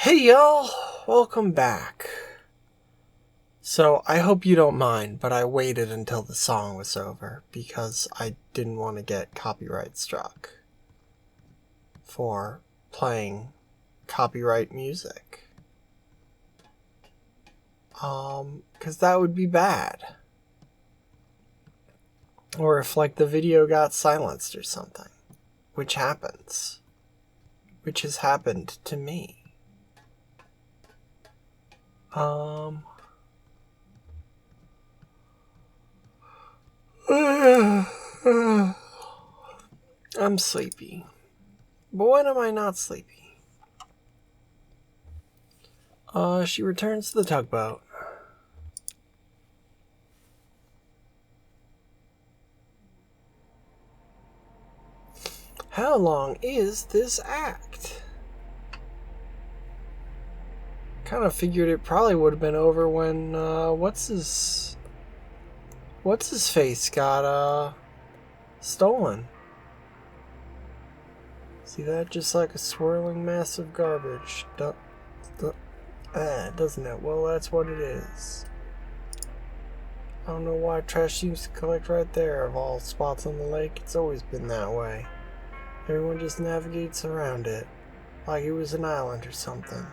Hey y'all, welcome back. So I hope you don't mind, but I waited until the song was over because I didn't want to get copyright struck for playing copyright music. Because that would be bad. Or if like the video got silenced or something, which happens. Which has happened to me. I'm sleepy. But when am I not sleepy? She returns to the tugboat. How long is this act? Kind of figured it probably would have been over when, what's his face got, stolen. See that? Just like a swirling mass of garbage. Doesn't it? Well, that's what it is. I don't know why trash seems to collect right there of all spots on the lake. It's always been that way. Everyone just navigates around it, like it was an island or something.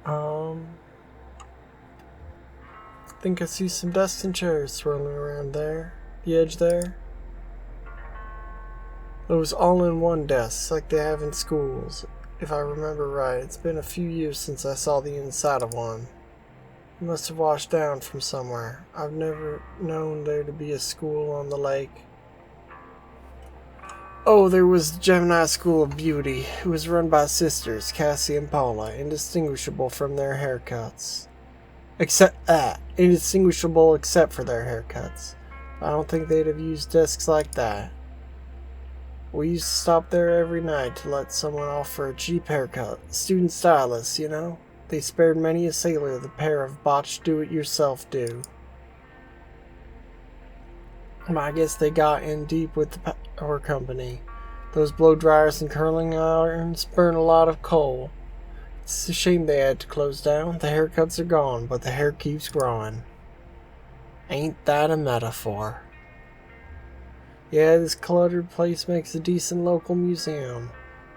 I think I see some desks and chairs swirling around there. The edge there. Those all-in-one desks like they have in schools, if I remember right. It's been a few years since I saw the inside of one. It must have washed down from somewhere. I've never known there to be a school on the lake. Oh, there was the Gemini School of Beauty. It was run by sisters, Cassie and Paula, indistinguishable from their haircuts. Indistinguishable except for their haircuts. I don't think they'd have used desks like that. We used to stop there every night to let someone off for a cheap haircut. Student stylists, you know? They spared many a sailor the pair of botched do-it-yourself do. I guess they got in deep with the power company. Those blow dryers and curling irons burn a lot of coal. It's a shame they had to close down. The haircuts are gone, but the hair keeps growing. Ain't that a metaphor? Yeah, this cluttered place makes a decent local museum.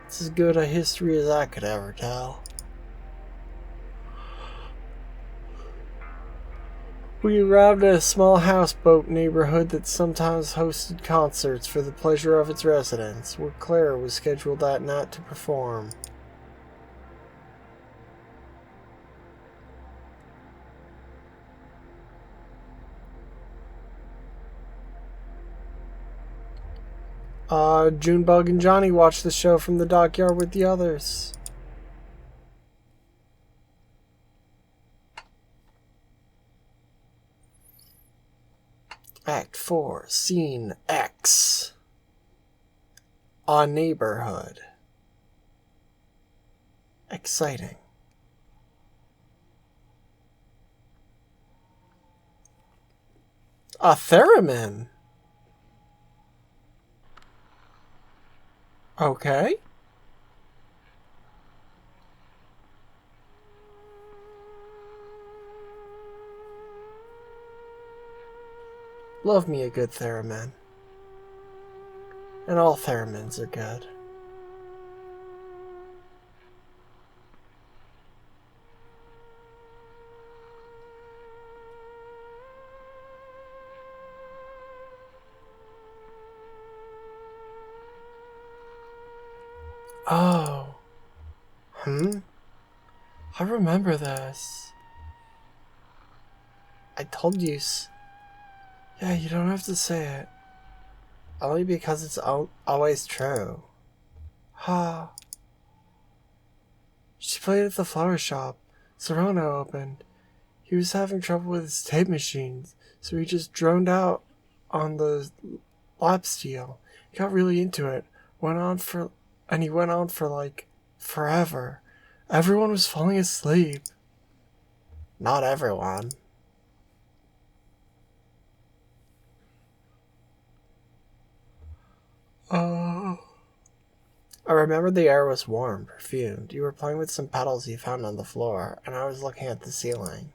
It's as good a history as I could ever tell. We arrived at a small houseboat neighborhood that sometimes hosted concerts for the pleasure of its residents, where Clara was scheduled that night to perform. Junebug and Johnny watched the show from the dockyard with the others. Act 4, Scene X. A neighborhood. Exciting. A theremin. Okay. Love me a good theremin. And all theremins are good. Oh. I remember this. I told you. Yeah, you don't have to say it. Only because it's always true. Ha. She played at the flower shop. Serrano opened. He was having trouble with his tape machines, so he just droned out on the lap steel. He got really into it. He went on for like forever. Everyone was falling asleep. Not everyone. I remember the air was warm, perfumed. You were playing with some petals you found on the floor, and I was looking at the ceiling.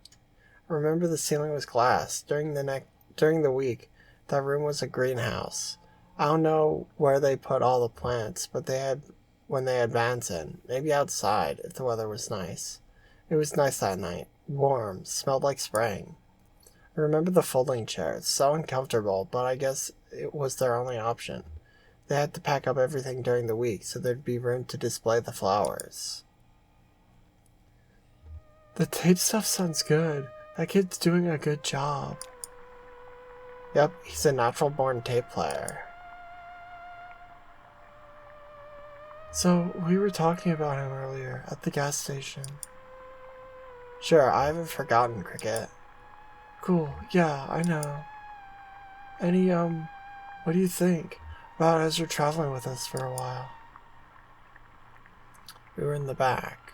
I remember the ceiling was glass. During the week, that room was a greenhouse. I don't know where they put all the plants, but when they had vans in. Maybe outside, if the weather was nice. It was nice that night. Warm, smelled like spring. I remember the folding chairs, so uncomfortable, but I guess it was their only option. They had to pack up everything during the week so there'd be room to display the flowers. The tape stuff sounds good. That kid's doing a good job. Yep, he's a natural-born tape player. So, we were talking about him earlier at the gas station. Sure, I haven't forgotten, Cricket. Cool, yeah, I know. What do you think about as you're traveling with us for a while? We were in the back.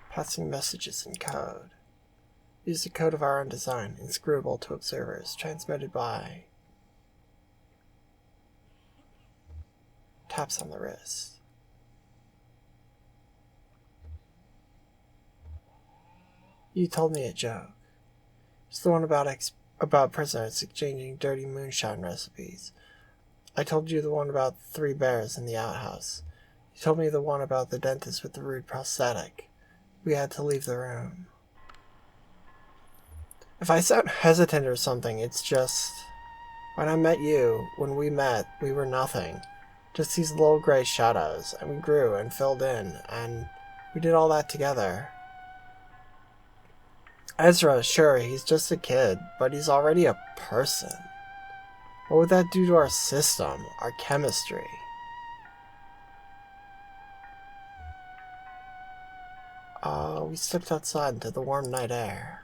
Passing messages in code. Use a code of our own design, inscrutable to observers, transmitted by... Taps on the wrist. You told me a joke. It's the one about prisoners exchanging dirty moonshine recipes. I told you the one about the 3 bears in the outhouse. You told me the one about the dentist with the rude prosthetic. We had to leave the room. If I sound hesitant or something, it's just... when we met, we were nothing. Just these little gray shadows, and we grew and filled in, and we did all that together. Ezra, sure, he's just a kid, but he's already a person. What would that do to our system, our chemistry? We stepped outside into the warm night air.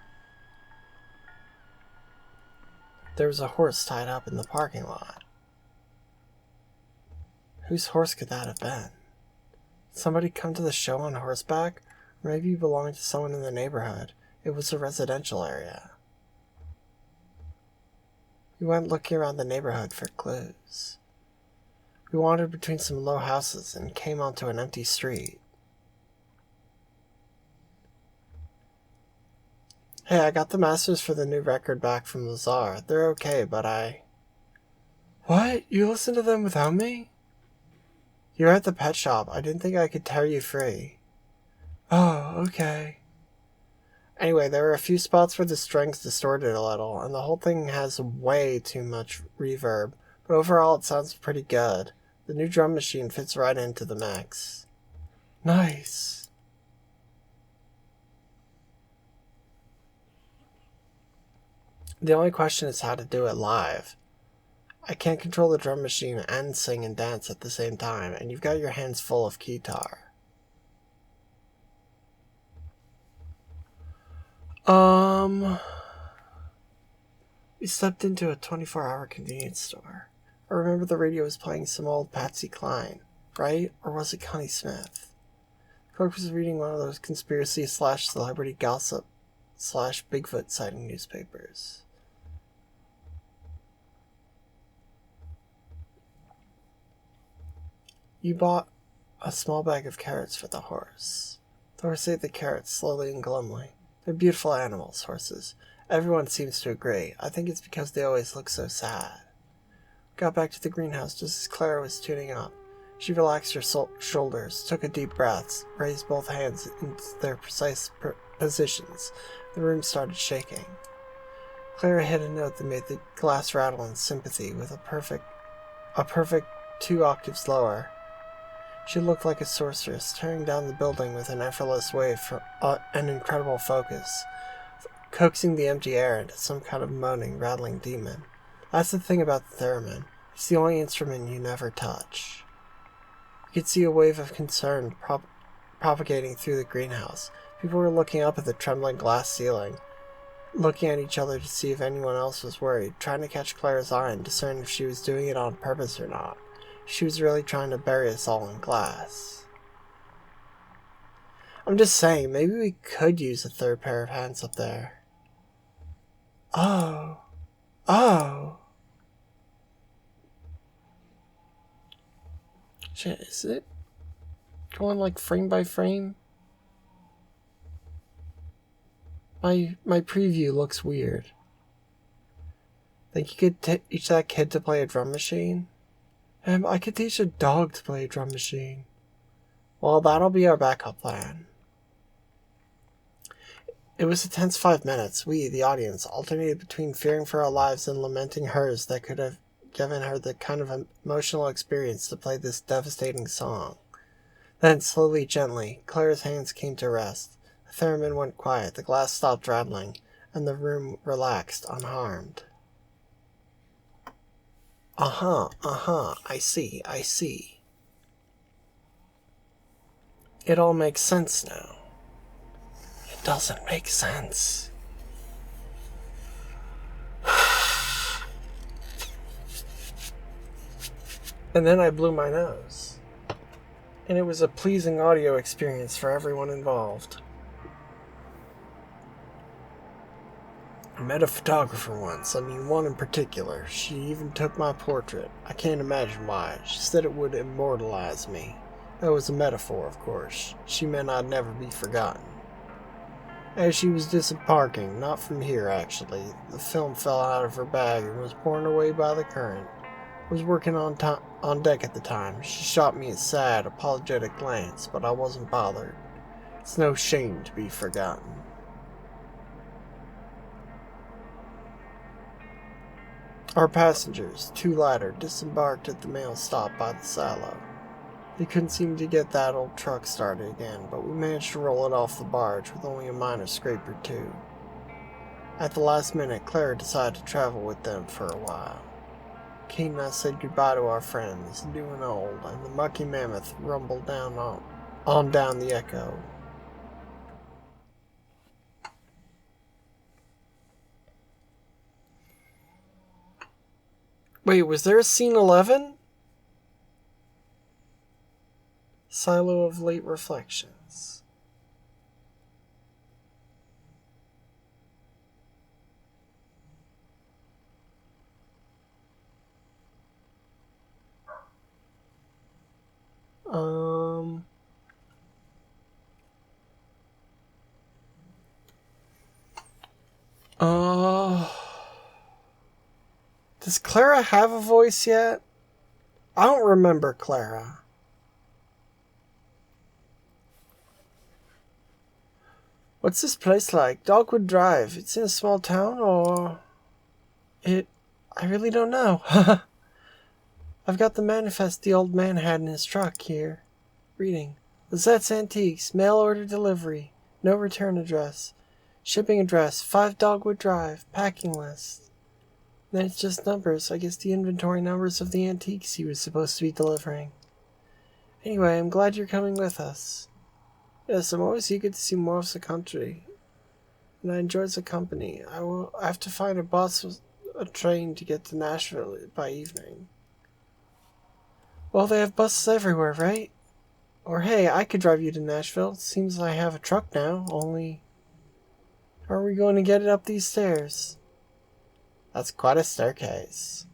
There was a horse tied up in the parking lot. Whose horse could that have been? Did somebody come to the show on horseback? Or maybe he belonged to someone in the neighborhood. It was a residential area. We went looking around the neighborhood for clues. We wandered between some low houses and came onto an empty street. Hey, I got the masters for the new record back from Lazar. They're okay, but What? You listened to them without me? You were at the pet shop. I didn't think I could tear you free. Oh, okay. Anyway, there were a few spots where the strings distorted a little, and the whole thing has way too much reverb, but overall it sounds pretty good. The new drum machine fits right into the mix. Nice. The only question is how to do it live. I can't control the drum machine and sing and dance at the same time, and you've got your hands full of guitar. We stepped into a 24-hour convenience store. I remember the radio was playing some old Patsy Cline, right? Or was it Connie Smith? The clerk was reading one of those conspiracy/celebrity gossip/Bigfoot sighting newspapers. You bought a small bag of carrots for the horse. The horse ate the carrots slowly and glumly. They're beautiful animals, horses. Everyone seems to agree. I think it's because they always look so sad. Got back to the greenhouse just as Clara was tuning up. She relaxed her shoulders, took a deep breath, raised both hands into their precise positions. The room started shaking. Clara hit a note that made the glass rattle in sympathy with a perfect 2 octaves lower. She looked like a sorceress, tearing down the building with an effortless wave for an incredible focus, coaxing the empty air into some kind of moaning, rattling demon. That's the thing about the theremin. It's the only instrument you never touch. You could see a wave of concern propagating through the greenhouse. People were looking up at the trembling glass ceiling, looking at each other to see if anyone else was worried, trying to catch Clara's eye and discern if she was doing it on purpose or not. She was really trying to bury us all in glass. I'm just saying, maybe we could use a third pair of hands up there. Oh. Shit, is it going like frame by frame? My preview looks weird. Think you could teach that kid to play a drum machine? I could teach a dog to play a drum machine. Well, that'll be our backup plan. It was a tense 5 minutes. We, the audience, alternated between fearing for our lives and lamenting hers that could have given her the kind of emotional experience to play this devastating song. Then, slowly, gently, Clara's hands came to rest. The theremin went quiet, the glass stopped rattling, and the room relaxed, unharmed. I see. It all makes sense now. It doesn't make sense. And then I blew my nose. And it was a pleasing audio experience for everyone involved. I met a photographer once, one in particular. She even took my portrait. I can't imagine why. She said it would immortalize me. That was a metaphor, of course. She meant I'd never be forgotten. As she was disembarking, not from here actually, the film fell out of her bag and was borne away by the current. I was working on deck at the time. She shot me a sad, apologetic glance, but I wasn't bothered. It's no shame to be forgotten. Our passengers, 2 latter, disembarked at the mail stop by the silo. They couldn't seem to get that old truck started again, but we managed to roll it off the barge with only a minor scrape or 2. At the last minute, Clara decided to travel with them for a while. Kate and I said goodbye to our friends, new and old, and the Mucky Mammoth rumbled down the echo. Wait, was there a scene 11? Silo of Late Reflections. Does Clara have a voice yet? I don't remember Clara. What's this place like? Dogwood Drive. It's in a small town, or... I really don't know. I've got the manifest the old man had in his truck here. Reading. Lizette's Antiques. Mail order delivery. No return address. Shipping address. 5 Dogwood Drive. Packing list. Then it's just numbers. I guess the inventory numbers of the antiques he was supposed to be delivering. Anyway, I'm glad you're coming with us. Yes, I'm always eager to see more of the country. And I enjoy the company. I have to find a train to get to Nashville by evening. Well, they have buses everywhere, right? Or hey, I could drive you to Nashville. Seems I have a truck now, only... How are we going to get it up these stairs? That's quite a staircase.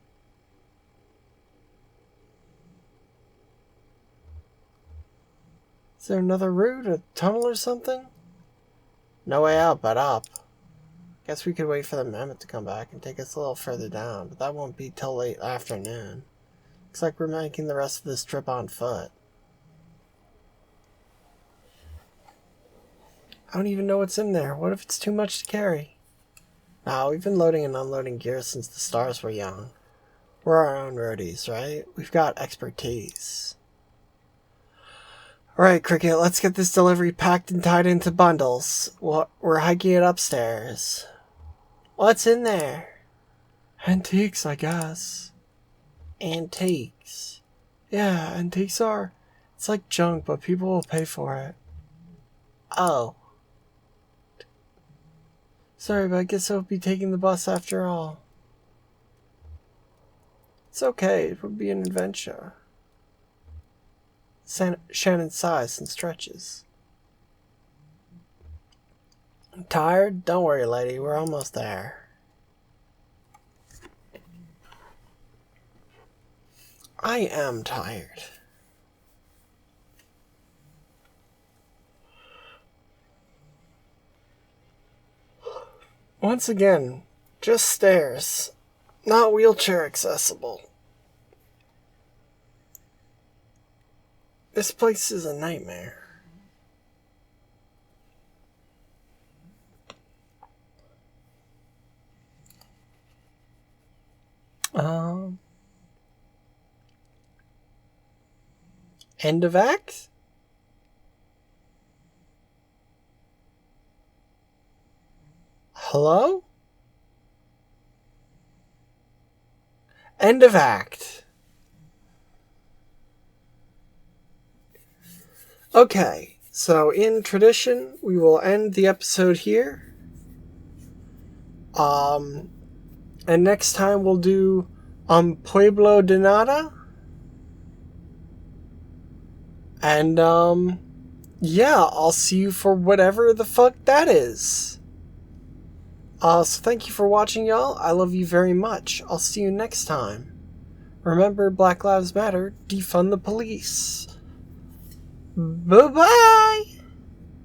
Is there another route, a tunnel or something? No way out but up. Guess we could wait for the mammoth to come back and take us a little further down, but that won't be till late afternoon. Looks like we're making the rest of this trip on foot. I don't even know what's in there. What if it's too much to carry? Nah, we've been loading and unloading gear since the stars were young. We're our own roadies, right? We've got expertise. Alright, Cricket, let's get this delivery packed and tied into bundles. We're hiking it upstairs. What's in there? Antiques, I guess. Antiques? Yeah, antiques are... It's like junk, but people will pay for it. Oh. Sorry, but I guess I'll be taking the bus after all. It's okay, it would be an adventure. Shannon sighs and stretches. Tired? Don't worry, lady, we're almost there. I am tired. Once again, just stairs. Not wheelchair accessible. This place is a nightmare. End of act? Hello? End of act. Okay, so in tradition, we will end the episode here. And next time we'll do Pueblo de Nada. And yeah, I'll see you for whatever the fuck that is. So thank you for watching, y'all. I love you very much. I'll see you next time. Remember, Black Lives Matter, defund the police. Bye-bye!